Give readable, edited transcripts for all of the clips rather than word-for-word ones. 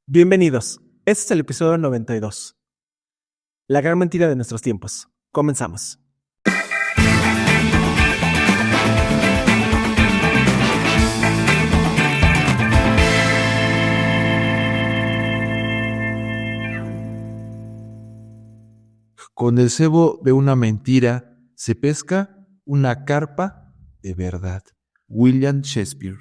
Bienvenidos. Este es el episodio 92. La gran mentira de nuestros tiempos. Comenzamos. Con el cebo de una mentira se pesca una carpa de verdad. William Shakespeare.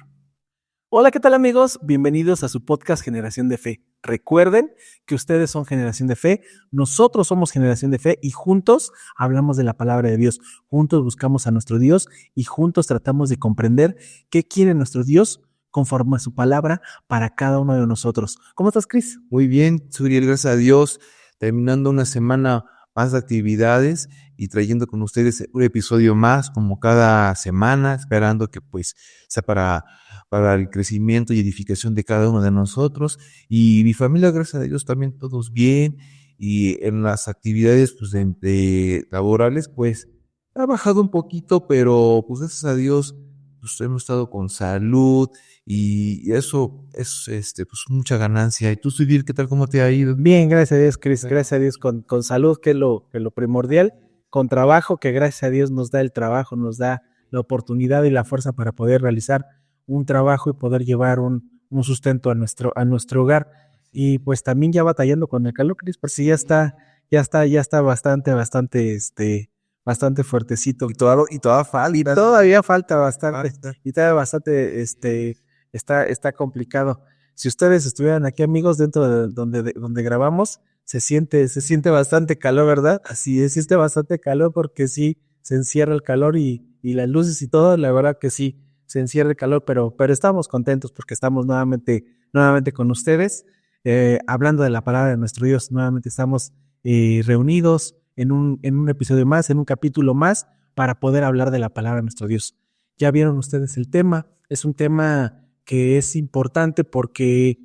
Hola, ¿qué tal amigos? Bienvenidos a su podcast Generación de Fe. Recuerden que ustedes son Generación de Fe, nosotros somos Generación de Fe y juntos hablamos de la palabra de Dios. Juntos buscamos a nuestro Dios y juntos tratamos de comprender qué quiere nuestro Dios conforme a su palabra para cada uno de nosotros. ¿Cómo estás, Cris? Muy bien, Suriel, gracias a Dios. Terminando una semana más de actividades y trayendo con ustedes un episodio más como cada semana, esperando que pues sea para el crecimiento y edificación de cada uno de nosotros. Y mi familia, gracias a Dios, también todos bien. Y en las actividades pues de laborales, pues ha bajado un poquito, pero pues gracias a Dios pues hemos estado con salud y eso es pues mucha ganancia. ¿Y tú, Suriel, qué tal, cómo te ha ido? Bien, gracias a Dios, Cris. Gracias a Dios con salud, que es lo primordial. Con trabajo, que gracias a Dios nos da el trabajo, nos da la oportunidad y la fuerza para poder realizar un trabajo y poder llevar un sustento a nuestro hogar. Y pues también ya batallando con el calor, Cris, por si ya está bastante fuertecito. Y toda falta. Y todavía falta bastante. Falta. Y todavía bastante, está complicado. Si ustedes estuvieran aquí, amigos, dentro de donde grabamos, se siente bastante calor, ¿verdad? Así es, siente bastante calor porque sí, se encierra el calor y las luces y todo, la verdad que sí, se encierra el calor, pero estamos contentos porque estamos nuevamente con ustedes, hablando de la palabra de nuestro Dios. Nuevamente estamos reunidos en un episodio más, en un capítulo más, para poder hablar de la palabra de nuestro Dios. Ya vieron ustedes el tema, es un tema que es importante porque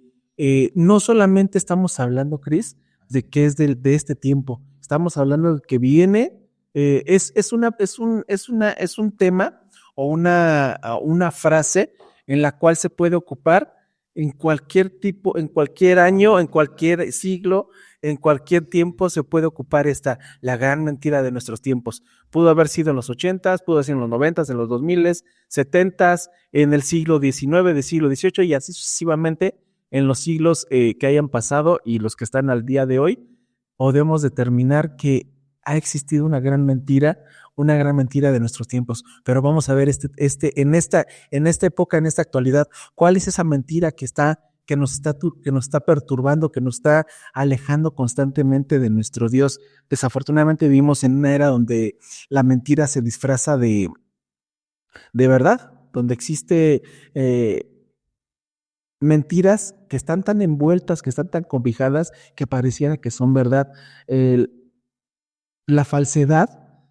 no solamente estamos hablando, Cris, de qué es de este tiempo, estamos hablando de que viene, es un tema o una frase en la cual se puede ocupar en cualquier tipo, en cualquier año, en cualquier siglo, en cualquier tiempo se puede ocupar la gran mentira de nuestros tiempos. Pudo haber sido en los 80s, pudo haber sido en los 90s, en los 2000s, 70s, en el siglo XIX, del siglo XVIII y así sucesivamente en los siglos que hayan pasado y los que están al día de hoy. Podemos determinar que ha existido una gran mentira de nuestros tiempos. Pero vamos a ver en esta época, en esta actualidad, ¿cuál es esa mentira que nos está perturbando, que nos está alejando constantemente de nuestro Dios? Desafortunadamente vivimos en una era donde la mentira se disfraza de verdad, donde existe mentiras que están tan envueltas, que están tan cobijadas, que pareciera que son verdad. La falsedad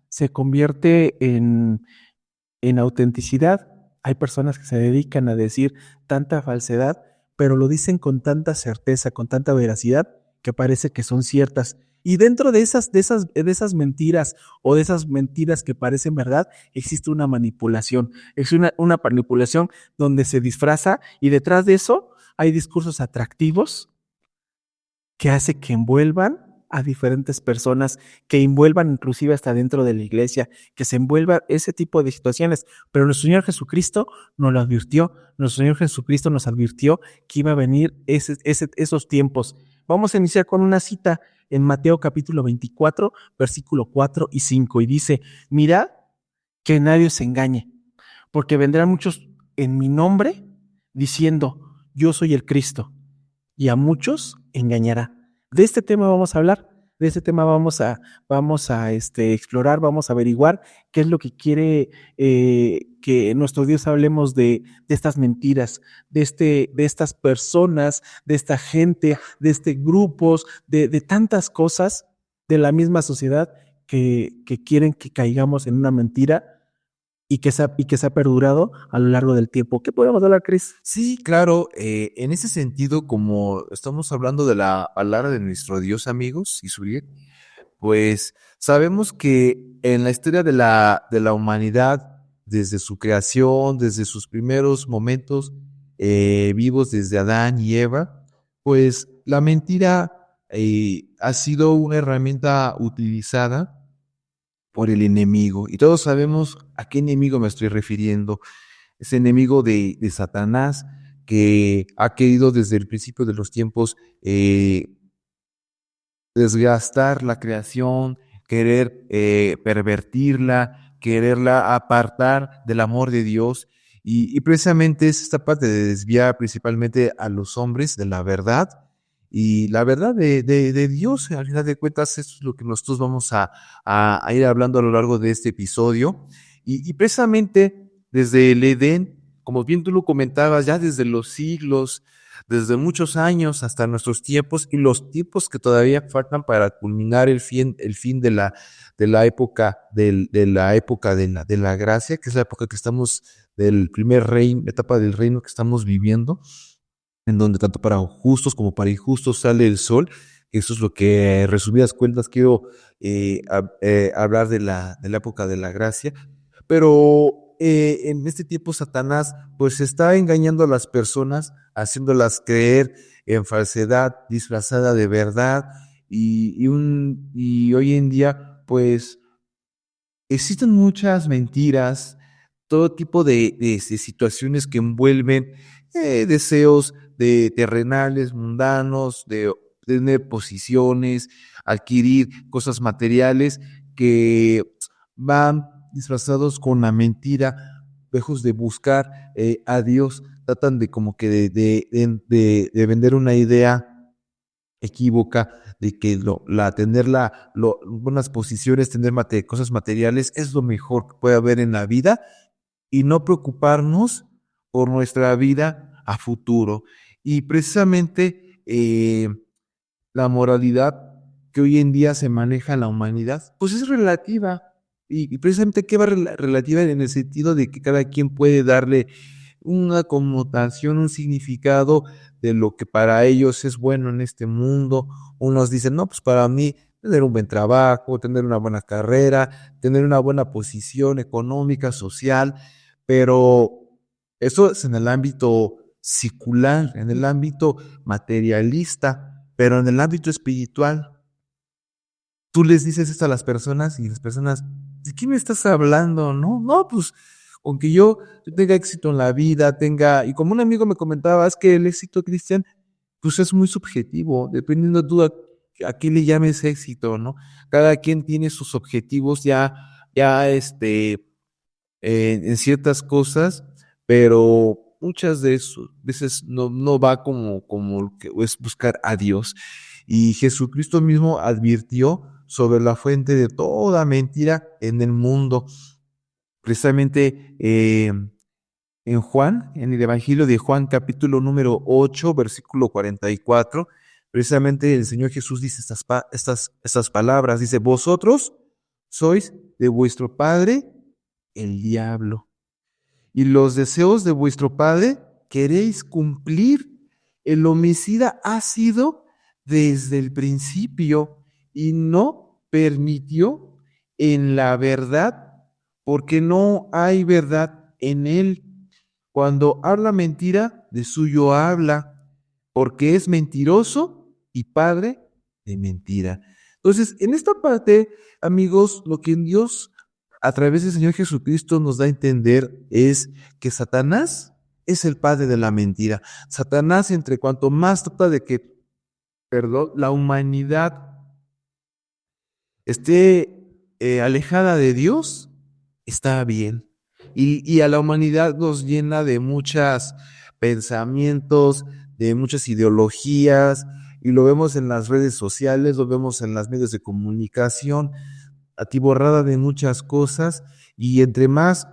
se convierte en autenticidad. Hay personas que se dedican a decir tanta falsedad, pero lo dicen con tanta certeza, con tanta veracidad, que parece que son ciertas. Y dentro de esas mentiras o de esas mentiras que parecen verdad, existe una manipulación. Es una manipulación donde se disfraza y detrás de eso hay discursos atractivos que hace que envuelvan a diferentes personas, que envuelvan inclusive hasta dentro de la iglesia, que se envuelva ese tipo de situaciones. Pero nuestro Señor Jesucristo nos lo advirtió, nuestro Señor Jesucristo nos advirtió que iba a venir esos tiempos. Vamos a iniciar con una cita en Mateo capítulo 24, versículo 4 y 5, y dice: mirad que nadie os engañe, porque vendrán muchos en mi nombre diciendo: yo soy el Cristo, y a muchos engañará. De este tema vamos a hablar, de este tema vamos a explorar, vamos a averiguar qué es lo que quiere que nuestro Dios hablemos de estas mentiras, de estas personas, de esta gente, de grupos, de tantas cosas de la misma sociedad que quieren que caigamos en una mentira y que se ha perdurado a lo largo del tiempo. ¿Qué podemos hablar, Cris? Sí, claro, en ese sentido, como estamos hablando de la palabra de nuestro Dios, amigos, y Suriel, pues sabemos que en la historia de la humanidad, desde su creación, desde sus primeros momentos vivos, desde Adán y Eva, pues la mentira ha sido una herramienta utilizada por el enemigo. Y todos sabemos a qué enemigo me estoy refiriendo. Ese enemigo de Satanás que ha querido desde el principio de los tiempos desgastar la creación, querer pervertirla, quererla apartar del amor de Dios. Y precisamente es esta parte de desviar principalmente a los hombres de la verdad. Y la verdad de Dios, al final de cuentas, eso es lo que nosotros vamos a ir hablando a lo largo de este episodio. Y precisamente desde el Edén, como bien tú lo comentabas, ya desde los siglos, desde muchos años hasta nuestros tiempos y los tiempos que todavía faltan para culminar el fin de la época, de la época de la gracia, que es la época que estamos, del primer reino, etapa del reino que estamos viviendo, en donde tanto para justos como para injustos sale el sol. Eso es lo que, en resumidas cuentas, quiero hablar de la época de la gracia. Pero en este tiempo Satanás pues está engañando a las personas, haciéndolas creer en falsedad disfrazada de verdad y hoy en día pues existen muchas mentiras, todo tipo de situaciones que envuelven deseos de terrenales, mundanos, de tener posiciones, adquirir cosas materiales que van disfrazados con la mentira, lejos de buscar a Dios, tratan de como que de vender una idea equívoca de que buenas posiciones, tener cosas materiales es lo mejor que puede haber en la vida y no preocuparnos por nuestra vida a futuro. Y precisamente la moralidad que hoy en día se maneja en la humanidad, pues es relativa. Y precisamente que va relativa en el sentido de que cada quien puede darle una connotación, un significado de lo que para ellos es bueno en este mundo. Unos dicen, no, pues para mí tener un buen trabajo, tener una buena carrera, tener una buena posición económica, social, pero eso es en el ámbito secular, en el ámbito materialista, pero en el ámbito espiritual, tú les dices esto a las personas y las personas, ¿de qué me estás hablando? No, no, pues aunque yo tenga éxito en la vida, y como un amigo me comentaba, es que el éxito, Cristian, pues es muy subjetivo, dependiendo tú a qué le llames éxito, ¿no? Cada quien tiene sus objetivos ya en ciertas cosas, pero muchas de esas veces no va como lo que es buscar a Dios. Y Jesucristo mismo advirtió sobre la fuente de toda mentira en el mundo. Precisamente en Juan, en el Evangelio de Juan, capítulo número 8, versículo 44, precisamente el Señor Jesús dice estas palabras, dice, vosotros sois de vuestro padre el diablo, y los deseos de vuestro padre queréis cumplir. El homicida ha sido desde el principio y no permitió en la verdad, porque no hay verdad en él. Cuando habla mentira, de suyo habla, porque es mentiroso y padre de mentira. Entonces, en esta parte, amigos, lo que Dios a través del Señor Jesucristo nos da a entender es que Satanás es el padre de la mentira. Satanás, entre cuanto más trata de que, perdón, la humanidad esté alejada de Dios, está bien. Y a la humanidad nos llena de muchos pensamientos, de muchas ideologías, y lo vemos en las redes sociales, lo vemos en los medios de comunicación, atiborrada de muchas cosas, y entre más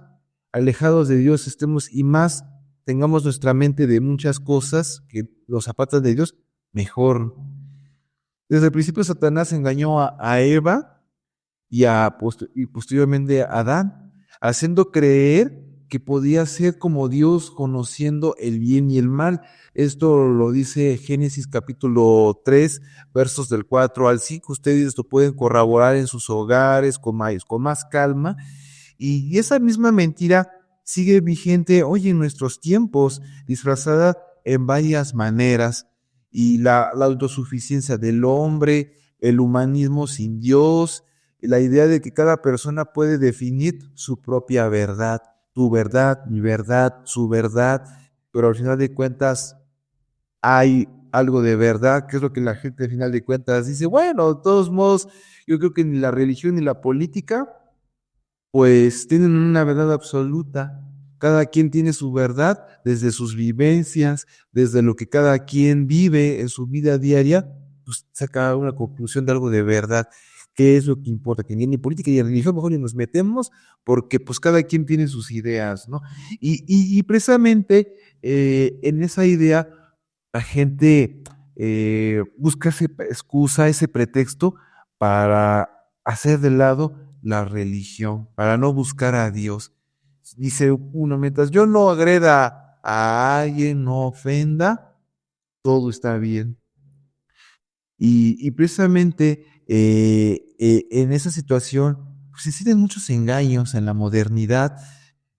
alejados de Dios estemos y más tengamos nuestra mente de muchas cosas que los apartan de Dios, mejor. Desde el principio Satanás engañó a Eva y posteriormente a Adán, haciendo creer que podía ser como Dios, conociendo el bien y el mal. Esto lo dice Génesis capítulo 3, versos del 4 al 5. Ustedes lo pueden corroborar en sus hogares con más calma. Y esa misma mentira sigue vigente hoy en nuestros tiempos, disfrazada en varias maneras. y la autosuficiencia del hombre, el humanismo sin Dios, la idea de que cada persona puede definir su propia verdad, tu verdad, mi verdad, su verdad, pero al final de cuentas hay algo de verdad, que es lo que la gente al final de cuentas dice, bueno, de todos modos, yo creo que ni la religión ni la política, pues tienen una verdad absoluta. Cada quien tiene su verdad desde sus vivencias, desde lo que cada quien vive en su vida diaria, pues saca una conclusión de algo de verdad. ¿Qué es lo que importa? Que ni en política ni en religión mejor ni nos metemos, porque pues cada quien tiene sus ideas, ¿no? Y precisamente en esa idea la gente busca esa excusa, ese pretexto para hacer de lado la religión, para no buscar a Dios. Dice uno, mientras yo no agreda a alguien, no ofenda, todo está bien. Y precisamente en esa situación pues, existen muchos engaños en la modernidad,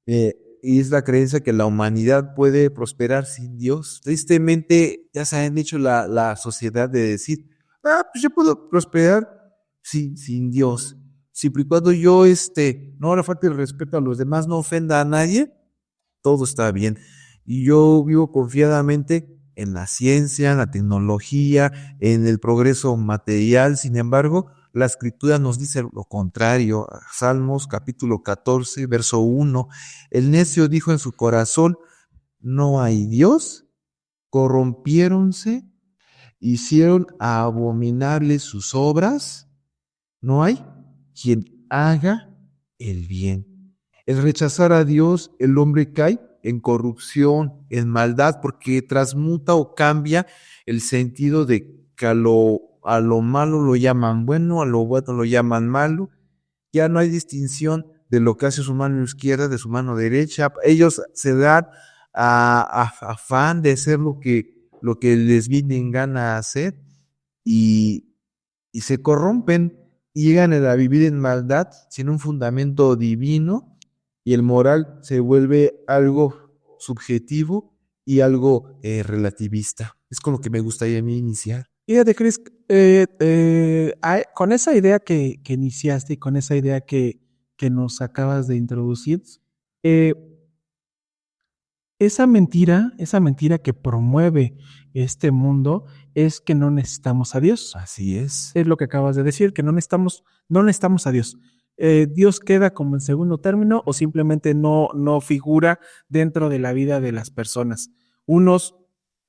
y es la creencia que la humanidad puede prosperar sin Dios. Tristemente ya se han hecho la sociedad de decir, pues yo puedo prosperar sin Dios. Siempre y cuando yo no le falte el respeto a los demás, no ofenda a nadie, todo está bien. Y yo vivo confiadamente en la ciencia, en la tecnología, en el progreso material. Sin embargo, la escritura nos dice lo contrario. Salmos capítulo 14, verso 1. El necio dijo en su corazón, no hay Dios, corrompiéronse, hicieron abominables sus obras, no hay quien haga el bien. El rechazar a Dios, el hombre cae en corrupción, en maldad, porque transmuta o cambia el sentido de que a lo malo lo llaman bueno, a lo bueno lo llaman malo. Ya no hay distinción de lo que hace su mano izquierda de su mano derecha. Ellos se dan a afán de hacer lo que les viene en gana hacer y se corrompen y llegan a vivir en maldad sin un fundamento divino, y el moral se vuelve algo subjetivo y algo relativista. Es con lo que me gustaría a mí iniciar. Fíjate, Chris, con esa idea que iniciaste y con esa idea que nos acabas de introducir, eh, esa mentira que promueve este mundo es que no necesitamos a Dios. Así es. Es lo que acabas de decir, que no necesitamos a Dios. Dios queda como en segundo término o simplemente no figura dentro de la vida de las personas. Unos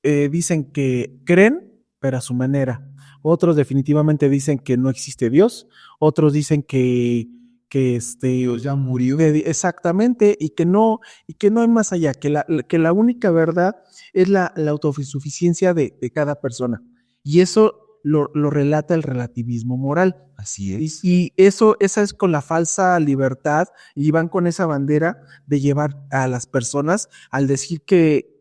dicen que creen, pero a su manera. Otros definitivamente dicen que no existe Dios. Otros dicen que Dios ya murió. exactamente, y que no hay más allá, que la única verdad es la autosuficiencia de cada persona. Y eso lo relata el relativismo moral. Así es. Y esa es con la falsa libertad, y van con esa bandera de llevar a las personas al decir que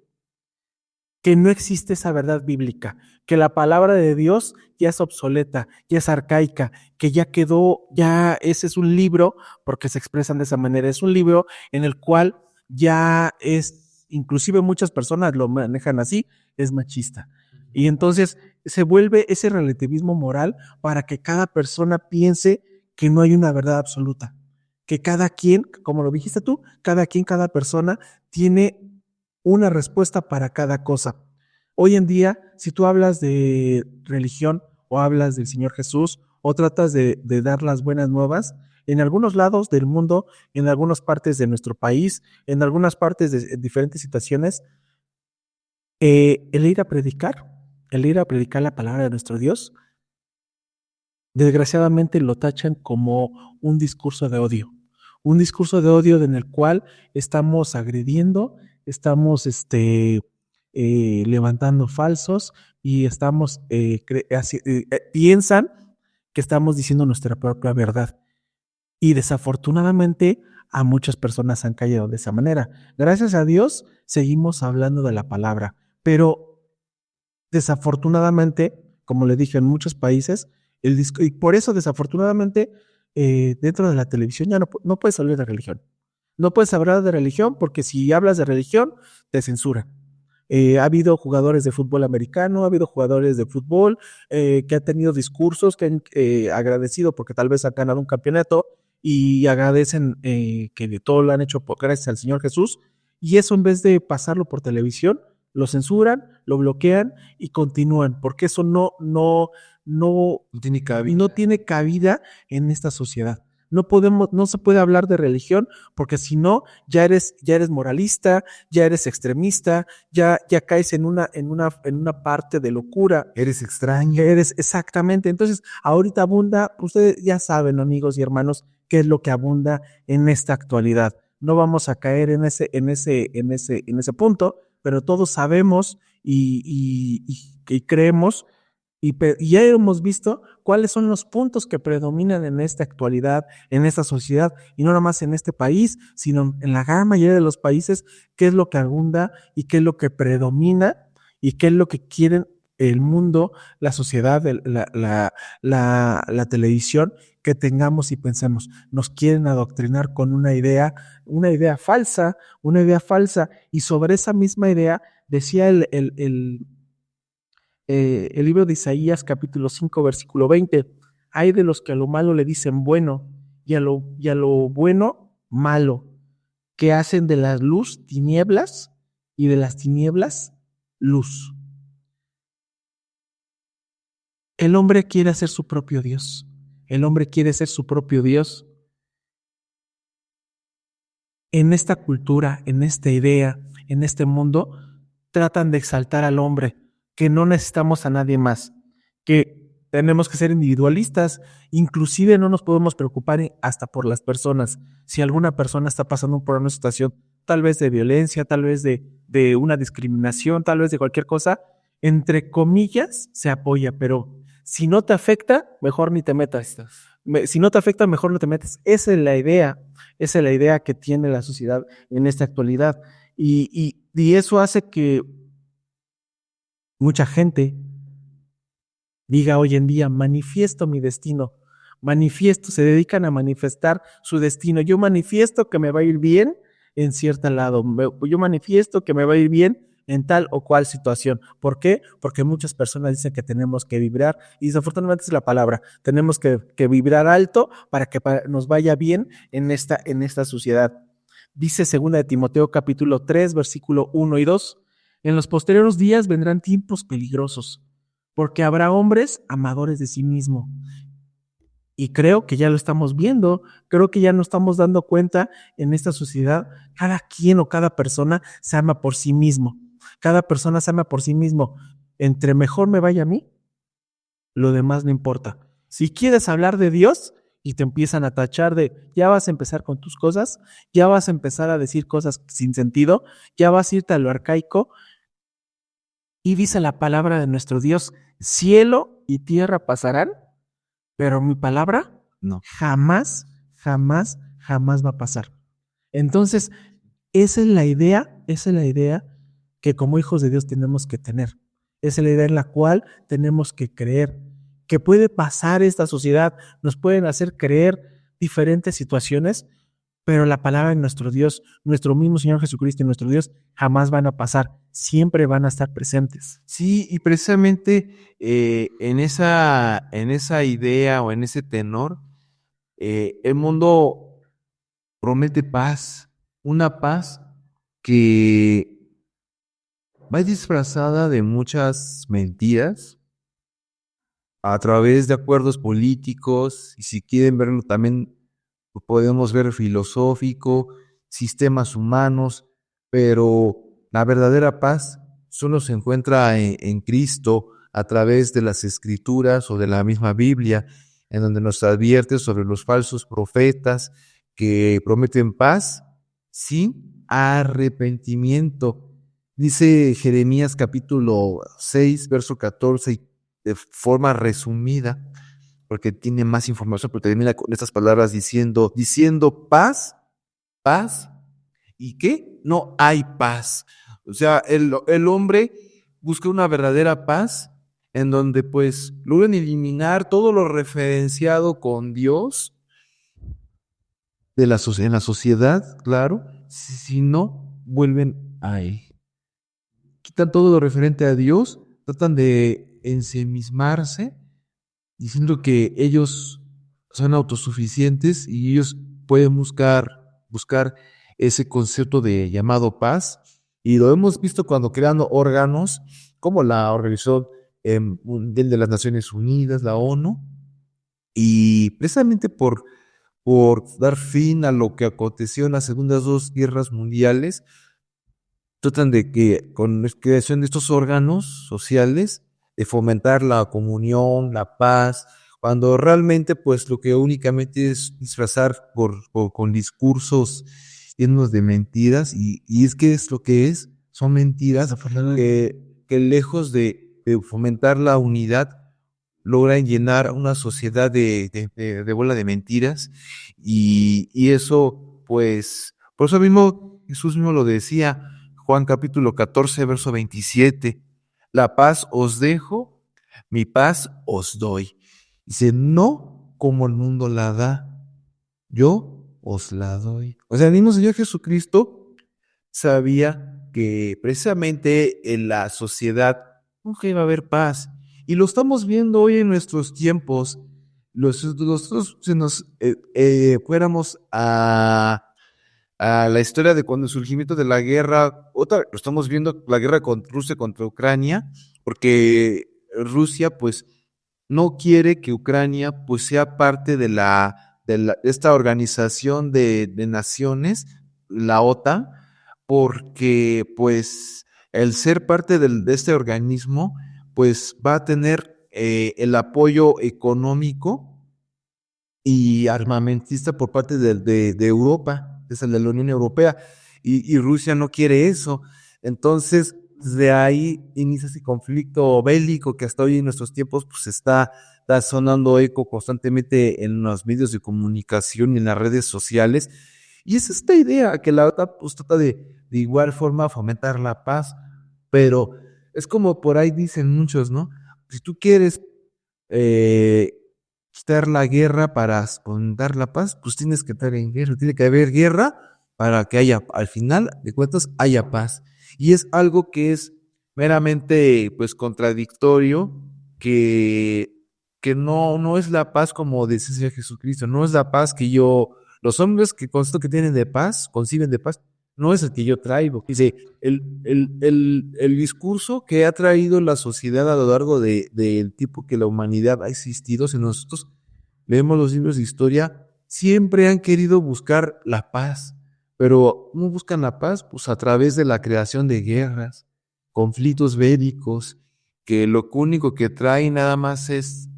no existe esa verdad bíblica, que la palabra de Dios ya es obsoleta, ya es arcaica, que ya quedó, ya ese es un libro, porque se expresan de esa manera, es un libro en el cual ya es, inclusive muchas personas lo manejan así, es machista. Y entonces se vuelve ese relativismo moral para que cada persona piense que no hay una verdad absoluta, que cada quien, como lo dijiste tú, cada persona tiene una respuesta para cada cosa. Hoy en día, si tú hablas de religión o hablas del Señor Jesús o tratas de dar las buenas nuevas, en algunos lados del mundo, en algunas partes de nuestro país, en algunas partes de diferentes situaciones, el ir a predicar la palabra de nuestro Dios, desgraciadamente lo tachan como un discurso de odio en el cual estamos agrediendo, estamos levantando falsos y estamos piensan que estamos diciendo nuestra propia verdad. Y desafortunadamente a muchas personas han caído de esa manera. Gracias a Dios seguimos hablando de la palabra, pero desafortunadamente, como le dije, en muchos países, y por eso desafortunadamente dentro de la televisión ya no puedes hablar de religión. No puedes hablar de religión porque si hablas de religión te censuran. Ha habido jugadores de fútbol americano, ha habido jugadores de fútbol que han tenido discursos que han agradecido porque tal vez han ganado un campeonato y agradecen que de todo lo han hecho gracias al Señor Jesús. Y eso en vez de pasarlo por televisión, lo censuran, lo bloquean y continúan, porque eso No tiene cabida. no tiene cabida en esta sociedad. No se puede hablar de religión, porque si no, ya eres moralista, ya eres extremista, ya caes en una parte de locura. Eres extraño. Eres exactamente. Entonces, ahorita abunda, ustedes ya saben, amigos y hermanos, qué es lo que abunda en esta actualidad. No vamos a caer en ese punto, pero todos sabemos y creemos y ya hemos visto cuáles son los puntos que predominan en esta actualidad, en esta sociedad, y no nada más en este país, sino en la gran mayoría de los países, qué es lo que abunda y qué es lo que predomina y qué es lo que quieren el mundo, la sociedad, la televisión, que tengamos y pensemos. Nos quieren adoctrinar con una idea falsa, y sobre esa misma idea decía el libro de Isaías capítulo 5 versículo 20, hay de los que a lo malo le dicen bueno y a lo bueno malo, que hacen de la luz tinieblas y de las tinieblas luz. El hombre quiere ser su propio Dios. El hombre quiere ser su propio Dios. En esta cultura, en esta idea, en este mundo, tratan de exaltar al hombre, que no necesitamos a nadie más, que tenemos que ser individualistas, inclusive no nos podemos preocupar hasta por las personas. Si alguna persona está pasando por una situación tal vez de violencia, tal vez de una discriminación, tal vez de cualquier cosa, entre comillas se apoya, pero si no te afecta, mejor ni te metas. Si no te afecta, mejor no te metes. Esa es la idea que tiene la sociedad en esta actualidad. Y eso hace que mucha gente diga hoy en día, manifiesto mi destino, se dedican a manifestar su destino. Yo manifiesto que me va a ir bien en cierto lado, yo manifiesto que me va a ir bien en tal o cual situación. ¿Por qué? Porque muchas personas dicen que tenemos que vibrar, y desafortunadamente es la palabra, tenemos que vibrar alto para que nos vaya bien en esta sociedad. Dice 2 de Timoteo capítulo 3, versículo 1 y 2, en los posteriores días vendrán tiempos peligrosos, porque habrá hombres amadores de sí mismo. Y creo que ya lo estamos viendo, creo que ya nos estamos dando cuenta en esta sociedad, cada quien o cada persona se ama por sí mismo. Cada persona se ama por sí mismo. Entre mejor me vaya a mí, lo demás no importa. Si quieres hablar de Dios y te empiezan a tachar de, ya vas a empezar con tus cosas, ya vas a empezar a decir cosas sin sentido, ya vas a irte a lo arcaico. Y dice la palabra de nuestro Dios, cielo y tierra pasarán, pero mi palabra No. jamás va a pasar. Entonces, esa es la idea que como hijos de Dios tenemos que tener. Esa es la idea en la cual tenemos que creer que puede pasar esta sociedad, nos pueden hacer creer diferentes situaciones, pero la palabra de nuestro Dios, nuestro mismo Señor Jesucristo y nuestro Dios jamás van a pasar, siempre van a estar presentes. Sí, y precisamente en esa idea o en ese tenor, el mundo promete paz, una paz que va disfrazada de muchas mentiras a través de acuerdos políticos, y si quieren verlo también lo podemos ver filosófico, sistemas humanos, pero la verdadera paz solo se encuentra en Cristo a través de las Escrituras o de la misma Biblia, en donde nos advierte sobre los falsos profetas que prometen paz sin arrepentimiento. Dice Jeremías capítulo 6, verso 14, y de forma resumida, porque tiene más información, pero termina con estas palabras diciendo paz, paz, ¿y qué? No hay paz. O sea, el hombre busca una verdadera paz en donde pues logran eliminar todo lo referenciado con Dios en la sociedad, claro, si no vuelven a él. quitan todo lo referente a Dios, tratan de ensimismarse, diciendo que ellos son autosuficientes y ellos pueden buscar ese concepto de llamado paz. Y lo hemos visto cuando crean órganos como la Organización Mundial de las Naciones Unidas, la ONU, y precisamente por dar fin a lo que aconteció en las segundas dos guerras mundiales, tratan de que con la creación de estos órganos sociales, de fomentar la comunión, la paz, cuando realmente pues lo que únicamente es disfrazar con discursos llenos de mentiras, y es que es lo que es, son mentiras que lejos de fomentar la unidad, logran llenar una sociedad de bola de mentiras, y eso pues, por eso mismo Jesús mismo lo decía, Juan capítulo 14, verso 27, la paz os dejo, mi paz os doy. Dice, no como el mundo la da, yo os la doy. O sea, el mismo Señor Jesucristo sabía que precisamente en la sociedad nunca iba a haber paz. Y lo estamos viendo hoy en nuestros tiempos. Nosotros, si nos fuéramos a la historia de cuando el surgimiento de la guerra, lo estamos viendo, la guerra con Rusia contra Ucrania, porque Rusia pues no quiere que Ucrania pues sea parte de esta organización de naciones, la OTAN, porque pues el ser parte de este organismo pues va a tener el apoyo económico y armamentista por parte de Europa, de la Unión Europea, y Rusia no quiere eso. Entonces, de ahí inicia ese conflicto bélico que hasta hoy en nuestros tiempos pues está sonando eco constantemente en los medios de comunicación y en las redes sociales. Y es esta idea que la OTAN pues trata de igual forma fomentar la paz, pero es como por ahí dicen muchos, ¿no? Si tú quieres quitar la guerra para fomentar la paz, pues tienes que estar en guerra, tiene que haber guerra para que haya, al final de cuentas, haya paz. Y es algo que es meramente, pues, contradictorio, que no es la paz como decía Jesucristo, no es la paz que los hombres que concepto que tienen de paz, conciben de paz, no es el que yo traigo. Dice, el discurso que ha traído la sociedad a lo largo del tiempo que la humanidad ha existido, si nosotros leemos los libros de historia, siempre han querido buscar la paz. Pero ¿cómo buscan la paz? Pues a través de la creación de guerras, conflictos bélicos, que lo único que trae nada más es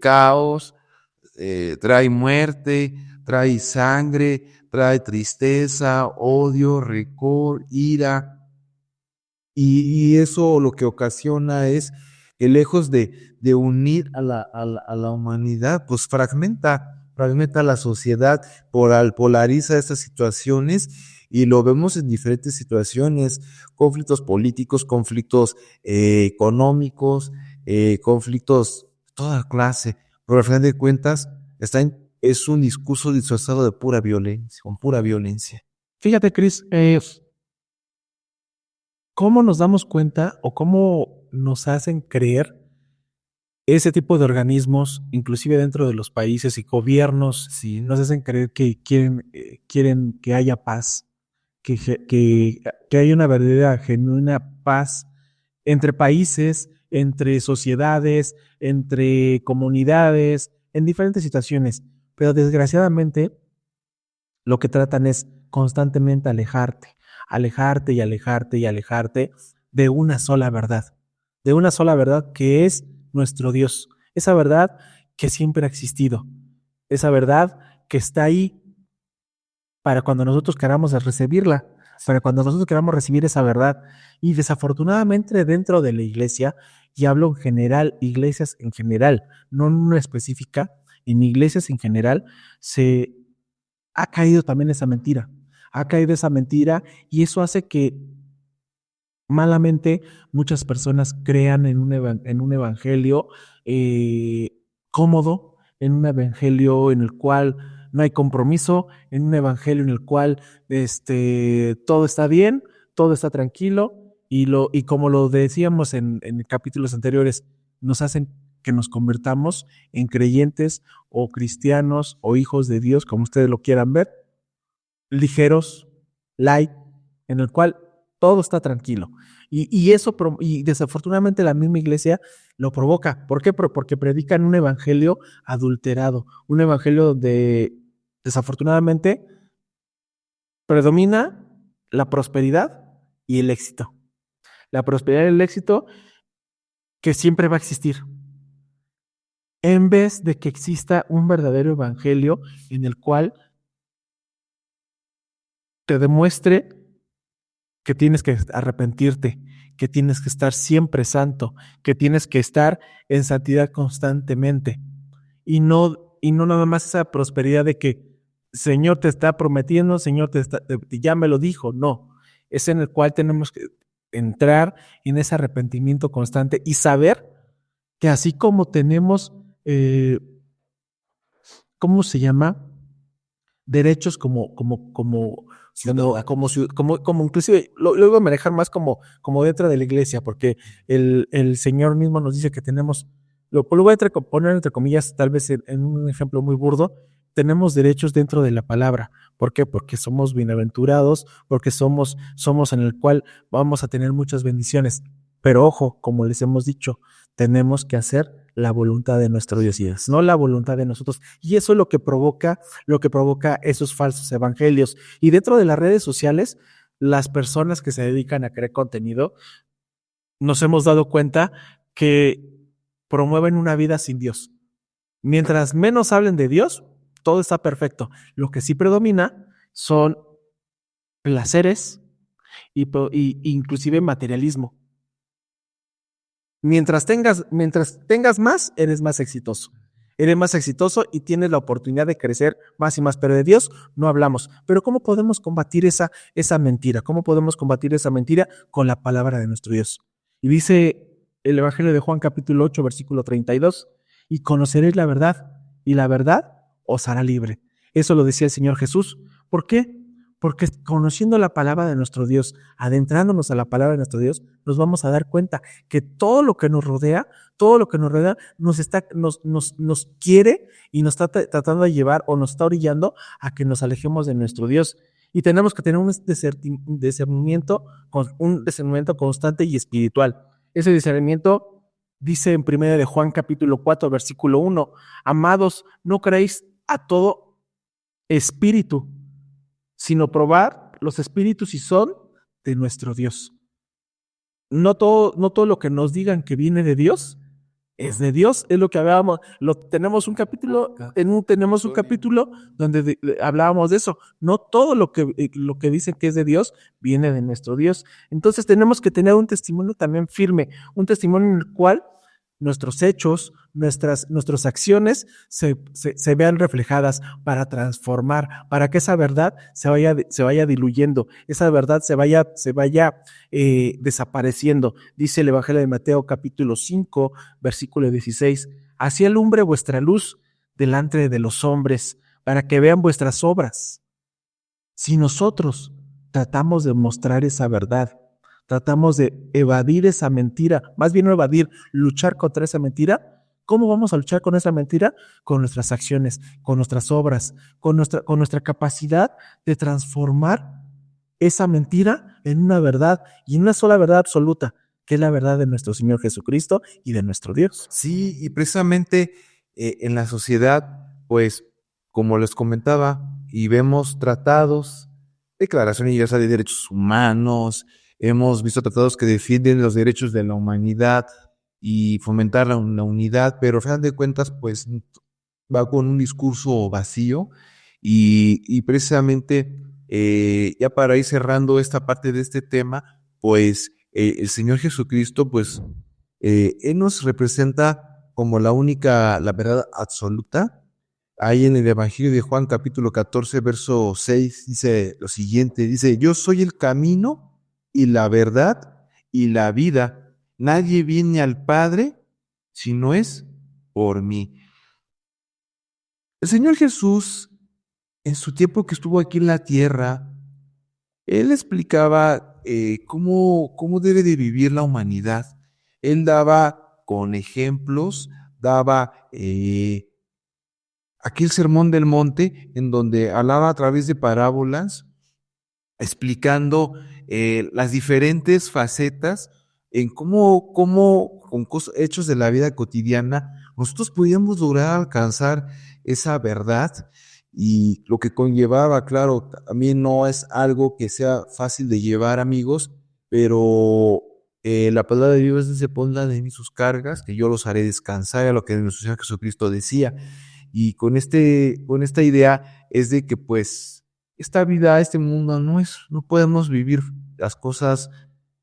caos, trae muerte, trae sangre, trae tristeza, odio, rencor, ira. Y eso lo que ocasiona es que lejos de unir a la humanidad, pues fragmenta la sociedad, polariza estas situaciones, y lo vemos en diferentes situaciones, conflictos políticos, conflictos económicos, conflictos de toda clase, pero al final de cuentas es un discurso disfrazado de pura violencia, con pura violencia. Fíjate, Cris, ¿cómo nos damos cuenta o cómo nos hacen creer ese tipo de organismos, inclusive dentro de los países y gobiernos, Sí, nos hacen creer que quieren que haya paz, que haya una verdadera, genuina paz entre países, entre sociedades, entre comunidades, en diferentes situaciones? Pero desgraciadamente lo que tratan es constantemente alejarte y alejarte y alejarte de una sola verdad que es nuestro Dios, esa verdad que siempre ha existido, esa verdad que está ahí para cuando nosotros queramos recibirla, para cuando nosotros queramos recibir esa verdad. Y desafortunadamente dentro de la iglesia, y hablo en general, iglesias en general, no en una específica, en iglesias en general, se ha caído también esa mentira, y eso hace que malamente muchas personas crean en un evangelio cómodo, en un evangelio en el cual no hay compromiso, en un evangelio en el cual todo está bien, todo está tranquilo, y como lo decíamos en capítulos anteriores, nos hacen que nos convertamos en creyentes o cristianos o hijos de Dios, como ustedes lo quieran ver, ligeros, light, en el cual todo está tranquilo. Y desafortunadamente la misma iglesia lo provoca. ¿Por qué? Porque predican un evangelio adulterado, un evangelio donde desafortunadamente predomina la prosperidad y el éxito. La prosperidad y el éxito que siempre va a existir, en vez de que exista un verdadero evangelio en el cual te demuestre que tienes que arrepentirte, que tienes que estar siempre santo, que tienes que estar en santidad constantemente y no nada más esa prosperidad de que Señor te está prometiendo, Señor ya me lo dijo, no, es en el cual tenemos que entrar en ese arrepentimiento constante y saber que así como tenemos, ¿cómo se llama? Derechos como inclusive lo voy a manejar más como dentro de la iglesia, porque el Señor mismo nos dice que tenemos, lo voy a poner entre comillas, tal vez en un ejemplo muy burdo, tenemos derechos dentro de la palabra. ¿Por qué? Porque somos bienaventurados, porque somos en el cual vamos a tener muchas bendiciones. Pero ojo, como les hemos dicho, tenemos que hacer la voluntad de nuestro Dios, no la voluntad de nosotros. Y eso es lo que provoca esos falsos evangelios. Y dentro de las redes sociales, las personas que se dedican a crear contenido, nos hemos dado cuenta que promueven una vida sin Dios. Mientras menos hablen de Dios, todo está perfecto. Lo que sí predomina son placeres y inclusive materialismo. Mientras tengas más, eres más exitoso. Eres más exitoso y tienes la oportunidad de crecer más y más, pero de Dios no hablamos. Pero ¿cómo podemos combatir esa mentira? ¿Cómo podemos combatir esa mentira? Con la palabra de nuestro Dios. Y dice el Evangelio de Juan capítulo 8, versículo 32, y conoceréis la verdad, y la verdad os hará libre. Eso lo decía el Señor Jesús. ¿Por qué? Porque conociendo la palabra de nuestro Dios, adentrándonos a la palabra de nuestro Dios, nos vamos a dar cuenta que todo lo que nos rodea, nos quiere y nos está tratando de llevar o nos está orillando a que nos alejemos de nuestro Dios. Y tenemos que tener un discernimiento constante y espiritual. Ese discernimiento dice en 1 de Juan capítulo 4, versículo 1, amados, no creéis a todo espíritu, sino probar los espíritus si son de nuestro Dios. No todo lo que nos digan que viene de Dios es de Dios, es lo que hablábamos. Tenemos un capítulo donde hablábamos de eso. No todo lo que dicen que es de Dios viene de nuestro Dios. Entonces tenemos que tener un testimonio también firme, un testimonio en el cual nuestros hechos, nuestras acciones se vean reflejadas para transformar, para que esa verdad se vaya diluyendo, esa verdad se vaya desapareciendo. Dice el Evangelio de Mateo capítulo 5, versículo 16, así alumbre vuestra luz delante de los hombres, para que vean vuestras obras. Si nosotros tratamos de mostrar esa verdad, tratamos de evadir esa mentira, más bien no evadir, luchar contra esa mentira. ¿Cómo vamos a luchar con esa mentira? Con nuestras acciones, con nuestras obras, con nuestra capacidad de transformar esa mentira en una verdad y en una sola verdad absoluta, que es la verdad de nuestro Señor Jesucristo y de nuestro Dios. Sí, y precisamente en la sociedad, pues, como les comentaba, y vemos tratados, declaraciones universal de derechos humanos, hemos visto tratados que defienden los derechos de la humanidad y fomentar la unidad, pero al final de cuentas, pues, va con un discurso vacío y precisamente, ya para ir cerrando esta parte de este tema, pues, el Señor Jesucristo, pues, Él nos representa como la verdad absoluta. Ahí en el Evangelio de Juan capítulo 14, verso 6, dice lo siguiente, dice, yo soy el camino y la verdad y la vida. Nadie viene al Padre si no es por mí. El Señor Jesús, en su tiempo que estuvo aquí en la tierra, Él explicaba cómo debe de vivir la humanidad. Él daba con ejemplos, daba aquel sermón del monte en donde hablaba a través de parábolas, explicando las diferentes facetas en cómo con hechos de la vida cotidiana nosotros podíamos lograr alcanzar esa verdad, y lo que conllevaba, claro, también no es algo que sea fácil de llevar, amigos, pero la palabra de Dios dice: pongan de mí sus cargas, que yo los haré descansar, a lo que nuestro Señor Jesucristo decía. Y con esta idea es de que pues esta vida, este mundo no podemos vivir las cosas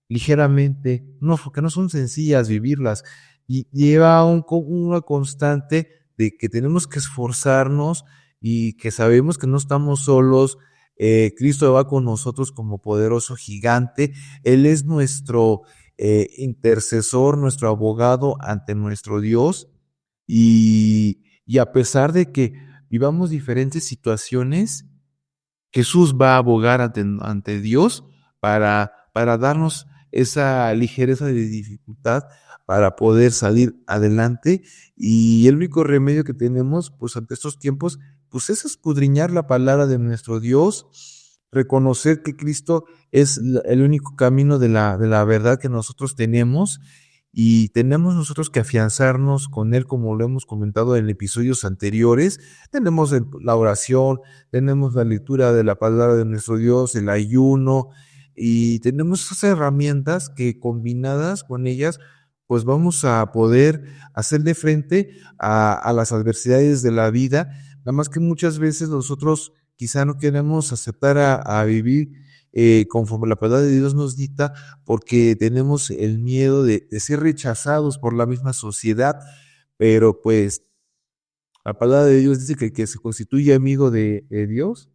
ligeramente, no, porque no son sencillas vivirlas, y lleva una constante de que tenemos que esforzarnos y que sabemos que no estamos solos. Cristo va con nosotros como poderoso gigante. Él es nuestro intercesor, nuestro abogado ante nuestro Dios, y a pesar de que vivamos diferentes situaciones, Jesús va a abogar ante Dios para darnos esa ligereza de dificultad para poder salir adelante. Y el único remedio que tenemos, pues, ante estos tiempos, pues, es escudriñar la palabra de nuestro Dios, reconocer que Cristo es el único camino de la verdad que nosotros tenemos, y tenemos nosotros que afianzarnos con Él, como lo hemos comentado en episodios anteriores. Tenemos la oración, tenemos la lectura de la palabra de nuestro Dios, el ayuno, y tenemos esas herramientas que, combinadas con ellas, pues vamos a poder hacerle frente a las adversidades de la vida. Nada más que muchas veces nosotros quizá no queremos aceptar a vivir conforme la palabra de Dios nos dicta, porque tenemos el miedo de ser rechazados por la misma sociedad. Pero pues la palabra de Dios dice que el que se constituye amigo de Dios,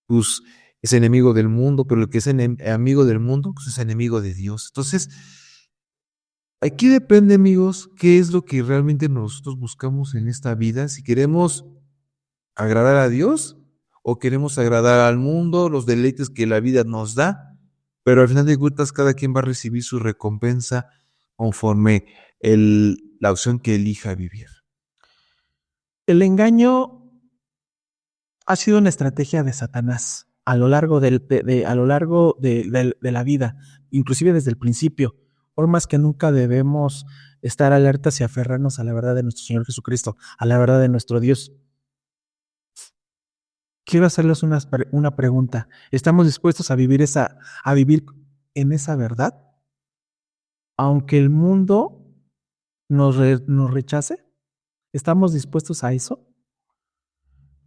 pues es enemigo del mundo, pero el que es amigo del mundo, pues es enemigo de Dios. Entonces, aquí depende, amigos, qué es lo que realmente nosotros buscamos en esta vida. Si queremos agradar a Dios o queremos agradar al mundo, los deleites que la vida nos da, pero al final de cuentas cada quien va a recibir su recompensa conforme la opción que elija vivir. El engaño ha sido una estrategia de Satanás a lo largo de la vida, inclusive desde el principio. Por más que nunca debemos estar alertas y aferrarnos a la verdad de nuestro Señor Jesucristo, a la verdad de nuestro Dios. Quiero hacerles una pregunta. ¿Estamos dispuestos a vivir en esa verdad? Aunque el mundo nos rechace, ¿estamos dispuestos a eso?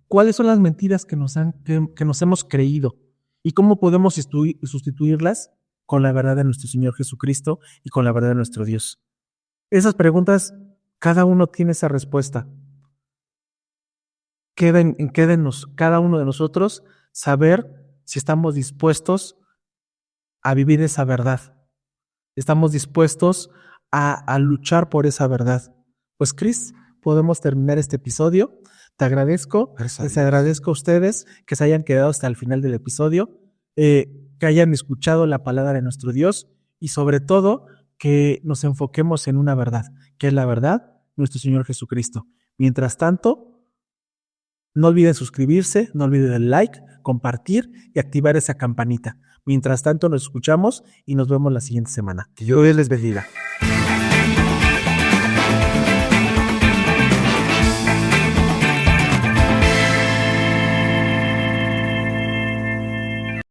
¿Cuáles son las mentiras que nos hemos creído? ¿Y cómo podemos sustituirlas con la verdad de nuestro Señor Jesucristo y con la verdad de nuestro Dios? Esas preguntas, cada uno tiene esa respuesta. Quédenos cada uno de nosotros saber si estamos dispuestos a vivir esa verdad. Estamos dispuestos a luchar por esa verdad. Pues, Chris, podemos terminar este episodio. Te agradezco. Les agradezco a ustedes que se hayan quedado hasta el final del episodio, que hayan escuchado la palabra de nuestro Dios, y sobre todo que nos enfoquemos en una verdad, que es la verdad, nuestro Señor Jesucristo. Mientras tanto, no olviden suscribirse, no olviden el like, compartir y activar esa campanita. Mientras tanto, nos escuchamos y nos vemos la siguiente semana. Que Dios les bendiga.